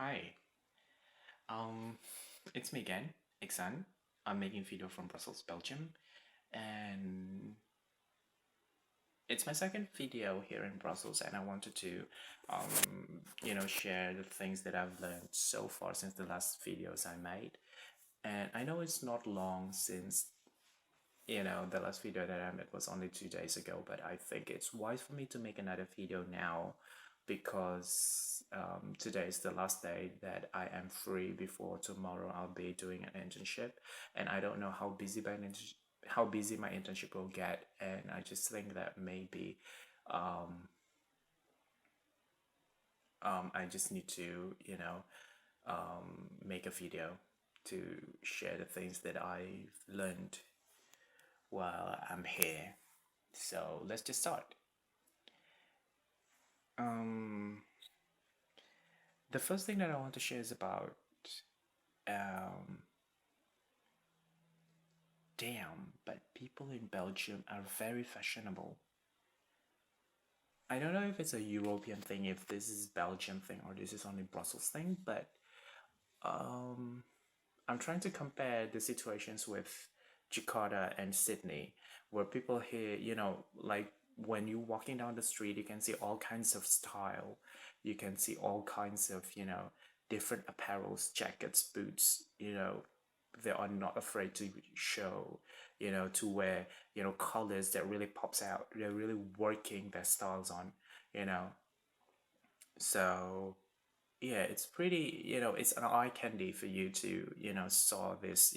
Hi, um, it's me again, Iksan. I'm making video from Brussels, Belgium, and it's my second video here in Brussels, and I wanted to, share the things that I've learned so far since the last videos I made. And I know it's not long since, the last video that I made was only 2 days ago, but I think it's wise for me to make another video now because today is the last day that I am free before tomorrow I'll be doing an internship, and I don't know how busy my internship will get, and I just think that maybe um, I just need to make a video to share the things that I've learned while I'm here. So let's just start. Um, the first thing that I want to share is about um, damn, but people in Belgium are very fashionable. I don't know if it's a European thing, if this is Belgium thing, or this is only Brussels thing, but um, I'm trying to compare the situations with Jakarta and Sydney, where people here, like when you're walking down the street, you can see all kinds of style. You can see all kinds of, different apparels, jackets, boots, they are not afraid to show, to wear, colors that really pops out. They're really working their styles on, you know. So yeah, it's pretty, it's an eye candy for you to, saw this,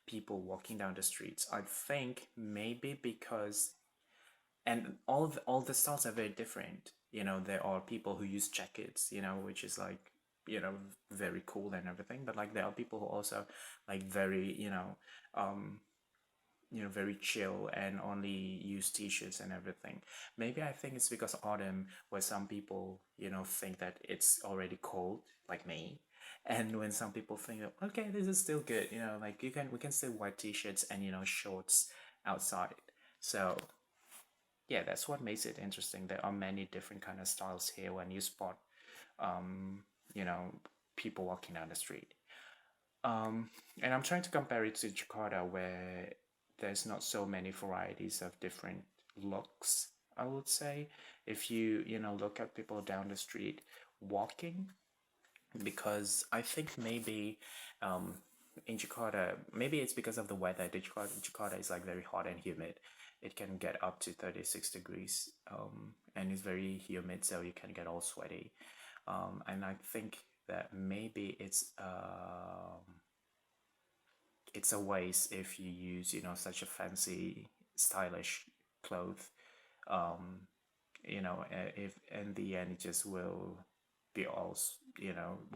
people walking down the streets. I think maybe because, and all the styles are very different. There are people who use jackets, which is like, very cool and everything. But like there are people who also like very, um, very chill and only use t-shirts and everything. Maybe I think it's because autumn, where some people, think that it's already cold, like me. And when some people think, okay, this is still good, like we can still wear t-shirts and, shorts outside. So yeah, that's what makes it interesting. There are many different kind of styles here when you spot, um, you know, people walking down the street. Um, and I'm trying to compare it to Jakarta, where there's not so many varieties of different looks, I would say. If you, look at people down the street walking, because I think maybe um, in Jakarta, maybe it's because of the weather. Jakarta is like very hot and humid. It can get up to 36 degrees, and it's very humid, so you can get all sweaty. And I think that maybe it's a waste if you use, such a fancy, stylish clothes. Um, if in the end it just will be all,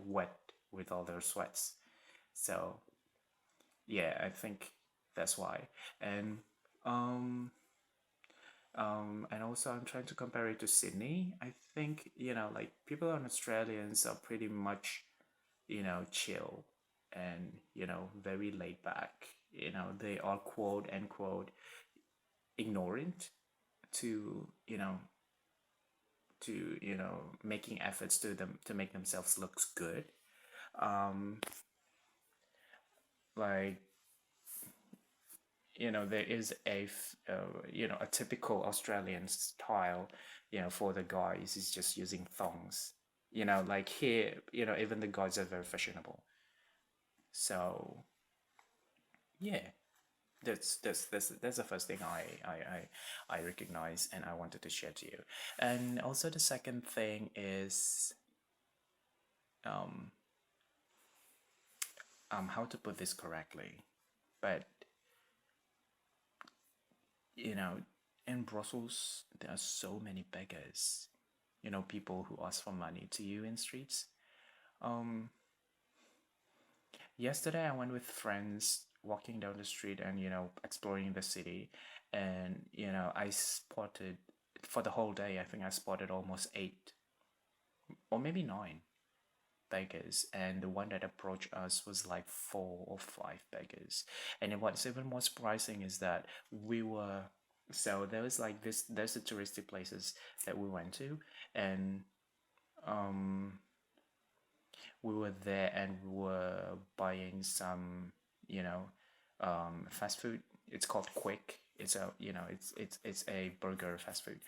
wet with all their sweats. So yeah, I think that's why. And um, and also I'm trying to compare it to Sydney. I think, like people in Australians are pretty much, chill and, very laid back. They are quote unquote ignorant to, making efforts to make themselves looks good. Um, like there is a typical Australian style, for the guys is just using thongs. Like here, even the guys are very fashionable. So yeah, that's the first thing I recognize and I wanted to share to you. And also the second thing is um how to put this correctly, but you know in Brussels there are so many beggars, people who ask for money to you in streets. um Yesterday I went with friends walking down the street and exploring the city, and I spotted, for the whole day I think I spotted almost 8 or maybe 9 beggars, and the one that approached us was like 4 or 5 beggars. And then what's even more surprising is that we were, so there was like this, there's the touristy places that we went to, and um we were there and we were buying some, you know, fast food. It's called Quick. It's a, it's a burger fast food.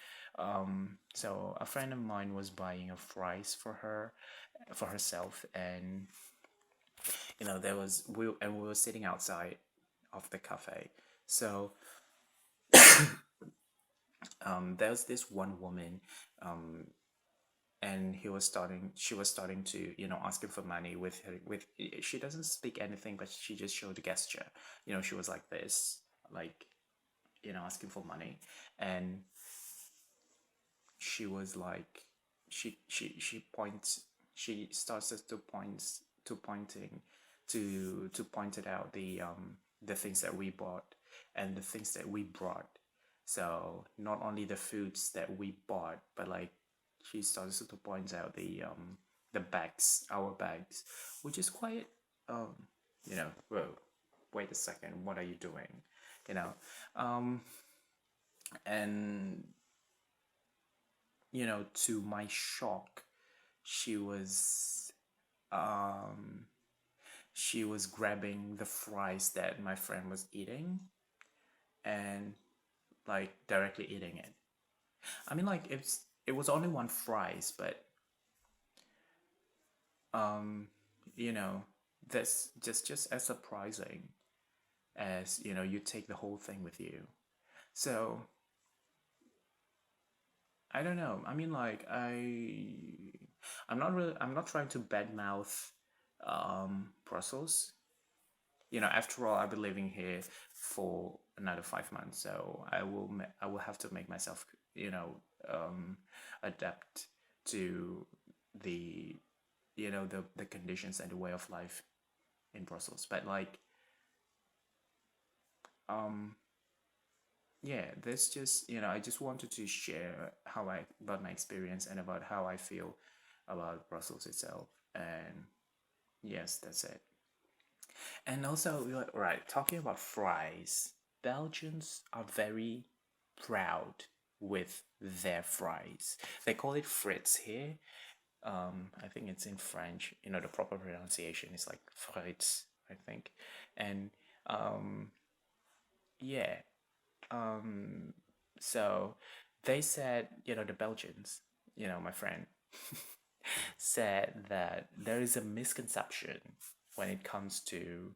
So a friend of mine was buying a fries for herself, and there was we were sitting outside of the cafe. So there was this one woman, um, and she was starting to, ask him for money with her, she doesn't speak anything, but she just showed a gesture. She was like this, like, asking for money, and she was like, she points, she starts to pointing to point it out, the things that we bought and the things that we brought. So not only the foods that we bought, but like she starts to point out the bags, our bags, which is quite, um whoa, wait a second, what are you doing? you know um and to my shock, she was um she was grabbing the fries that my friend was eating, and like directly eating it. I mean, like, it was only one fries, but um you know that's just as surprising as, you take the whole thing with you. So I don't know. I mean, like, I'm not trying to badmouth Brussels. After all, I've been living here for another 5 months, so I will have to make myself, adapt to the the conditions and the way of life in Brussels. But like, um yeah, that's just, I just wanted to share how I about my experience and about how I feel about Brussels itself. And yes, that's it. And also, right, talking about fries, Belgians are very proud with their fries. They call it frites here. I think it's in French. The proper pronunciation is like frites, I think. And yeah, um, so they said, the Belgians, my friend, said that there is a misconception when it comes to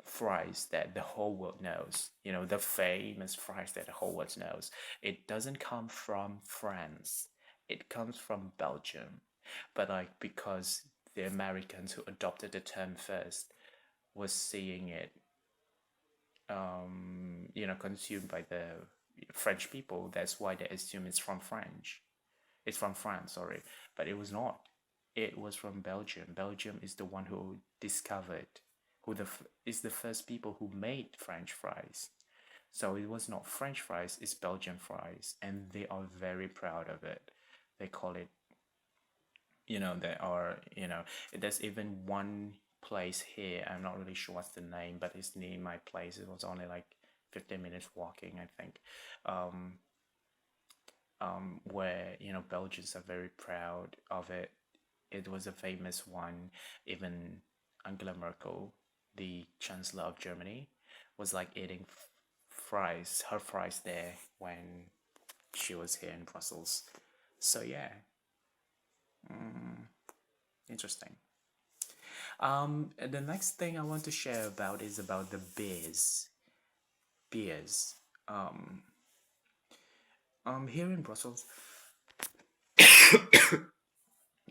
fries that the whole world knows. The famous fries that the whole world knows. It doesn't come from France. It comes from Belgium. But like, because the Americans who adopted the term first was seeing it, consumed by the French people, that's why they assume it's from French. It's from France, sorry, but it was not. It was from Belgium. Belgium is the one who discovered, is the first people who made French fries. So it was not French fries, it's Belgian fries, and they are very proud of it. They call it, they are, there's even one place here, I'm not really sure what's the name, but it's near my place. It was only like 15 minutes walking, I think. Where Belgians are very proud of it. It was a famous one. Even Angela Merkel, the Chancellor of Germany, was like eating her fries there when she was here in Brussels. So yeah, interesting. The next thing I want to share about is about the beers. Beers. Here in Brussels,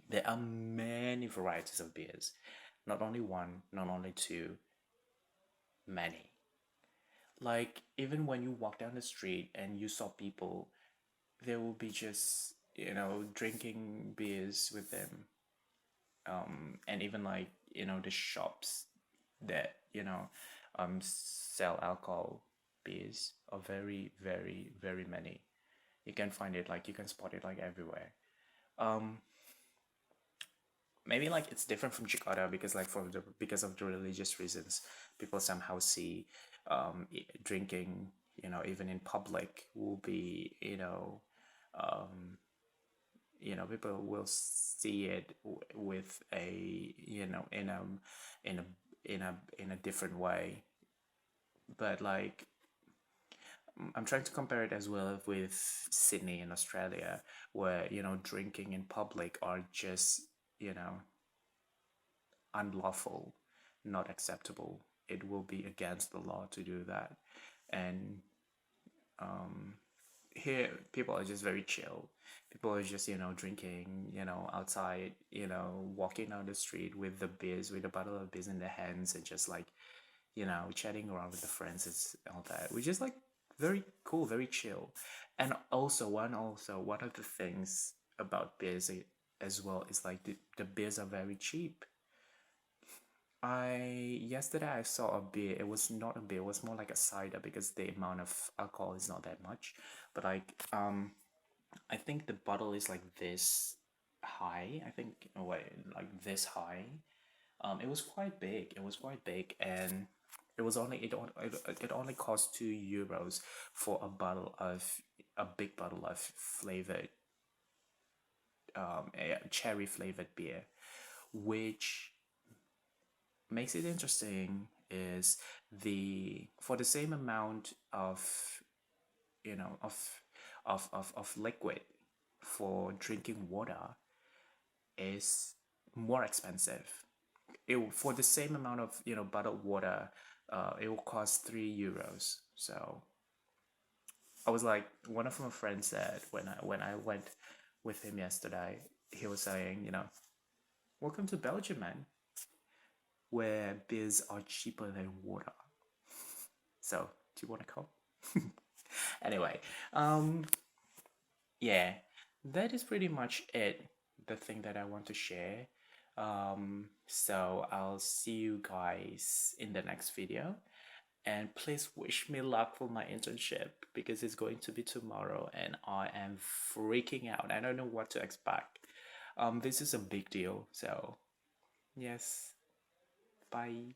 there are many varieties of beers. Not only one, not only two, many. Like, even when you walk down the street and you saw people, they will be just, drinking beers with them. And even like, the shops that, sell alcohol beers are very, very, very many. You can find it, like, you can spot it like everywhere. Um, Maybe like it's different from Jakarta because like because of the religious reasons, people somehow see drinking, even in public, will be, people will see it with a, in a in a different way. But like, I'm trying to compare it as well with Sydney in Australia, where, drinking in public are just, you know, unlawful, not acceptable. It will be against the law to do that. And um, here, people are just very chill. People are just, drinking, outside, walking down the street with the beers, with a bottle of beers in their hands, and just like, chatting around with the friends and all that, which is like very cool, very chill. And one of the things about beers as well is like the beers are very cheap. I Yesterday I saw a beer. It was not a beer. It was more like a cider because the amount of alcohol is not that much. But like, I think the bottle is like this high. I think, oh wait, like this high. It was quite big. It was quite big, and it only cost €2 for a big bottle of flavored, cherry flavored beer, which makes it interesting is the for the same amount of, you know of of liquid for drinking water is more expensive. For the same amount of, bottled water, it will cost €3. So I was like, one of my friends said when I went with him yesterday, he was saying, welcome to Belgium, man, where beers are cheaper than water. So, do you want to come? Anyway, yeah, that is pretty much it. The thing that I want to share. So I'll see you guys in the next video. And please wish me luck for my internship because it's going to be tomorrow and I am freaking out. I don't know what to expect. This is a big deal. So, yes, bye.